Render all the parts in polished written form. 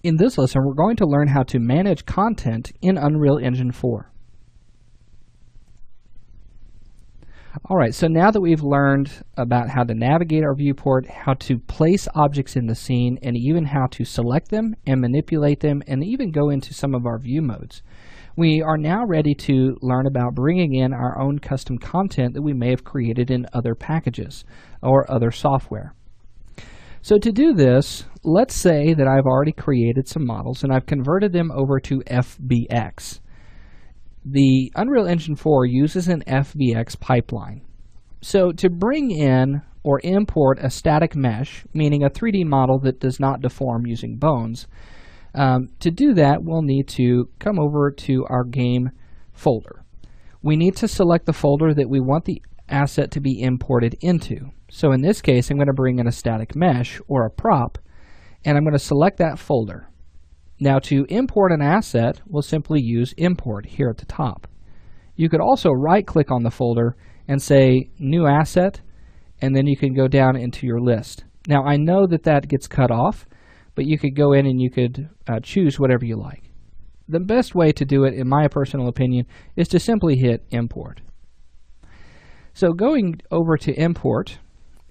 In this lesson, we're going to learn how to manage content in Unreal Engine 4. Alright, so now that we've learned about how to navigate our viewport, how to place objects in the scene, and even how to select them and manipulate them, and even go into some of our view modes, we are now ready to learn about bringing in our own custom content that we may have created in other packages or other software. So to do this, let's say that I've already created some models and I've converted them over to FBX. The Unreal Engine 4 uses an FBX pipeline. So to bring in or import a static mesh, meaning a 3D model that does not deform using bones, to do that we'll need to come over to our game folder. We need to select the folder that we want the asset to be imported into. So in this case, I'm going to bring in a static mesh or a prop, and I'm going to select that folder. Now to import an asset, we'll simply use import here at the top. You could also right-click on the folder and say new asset, and then you can go down into your list. Now I know that that gets cut off, but you could go in and you could choose whatever you like. The best way to do it, in my personal opinion, is to simply hit import. So going over to import,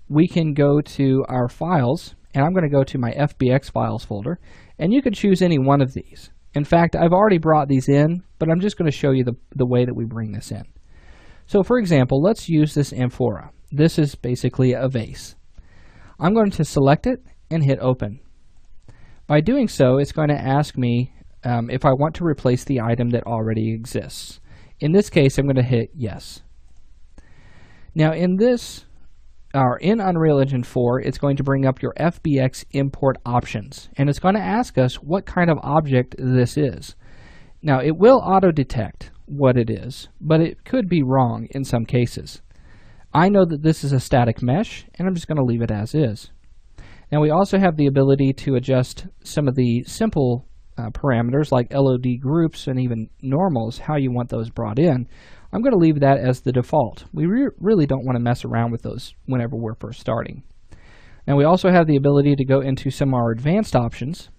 we can go to our files, and I'm going to go to my FBX files folder, and you can choose any one of these. In fact, I've already brought these in, but I'm just going to show you the way that we bring this in. So for example, let's use this amphora. This is basically a vase. I'm going to select it and hit open. By doing so, it's going to ask me if I want to replace the item that already exists. In this case, I'm going to hit yes. Now in Unreal Engine 4, it's going to bring up your FBX import options, and it's going to ask us what kind of object this is. Now it will auto-detect what it is, but it could be wrong in some cases. I know that this is a static mesh, and I'm just going to leave it as is. Now we also have the ability to adjust some of the simple parameters like LOD groups and even normals, how you want those brought in. I'm going to leave that as the default. We really don't want to mess around with those whenever we're first starting. Now we also have the ability to go into some of our advanced options.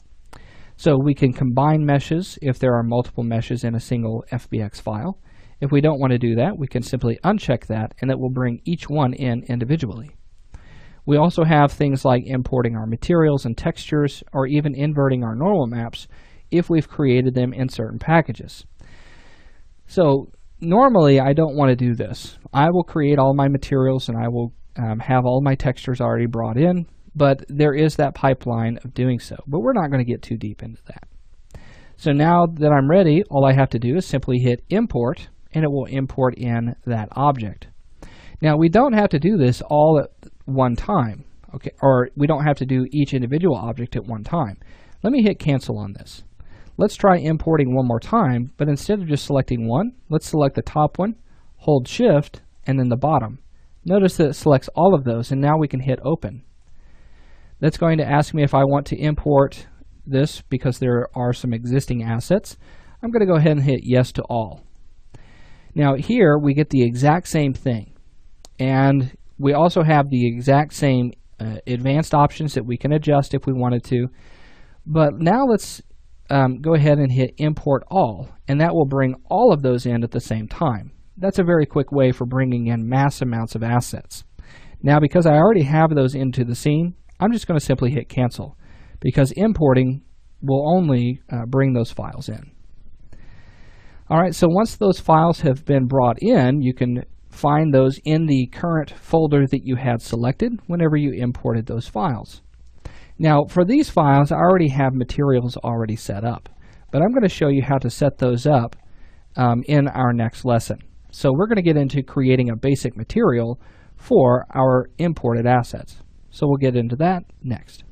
So we can combine meshes if there are multiple meshes in a single FBX file. If we don't want to do that, we can simply uncheck that, and that will bring each one in individually. We also have things like importing our materials and textures, or even inverting our normal maps if we've created them in certain packages. So normally I don't want to do this. I will create all my materials and I will have all my textures already brought in, but there is that pipeline of doing so. But we're not going to get too deep into that. So now that I'm ready, all I have to do is simply hit import, and it will import in that object. Now we don't have to do this all at one time, okay? Or we don't have to do each individual object at one time. Let me hit cancel on this. Let's try importing one more time, but instead of just selecting one, let's select the top one, hold shift, and then the bottom. Notice that it selects all of those, and now we can hit open. That's going to ask me if I want to import this because there are some existing assets. I'm going to go ahead and hit yes to all. Now here we get the exact same thing, and we also have the exact same advanced options that we can adjust if we wanted to. But now let's go ahead and hit import all, and that will bring all of those in at the same time. That's a very quick way for bringing in mass amounts of assets. Now because I already have those into the scene, I'm just going to simply hit cancel, because importing will only bring those files in. Alright, so once those files have been brought in, you can find those in the current folder that you had selected whenever you imported those files. Now for these files, I already have materials already set up, but I'm going to show you how to set those up in our next lesson. So we're going to get into creating a basic material for our imported assets. So we'll get into that next.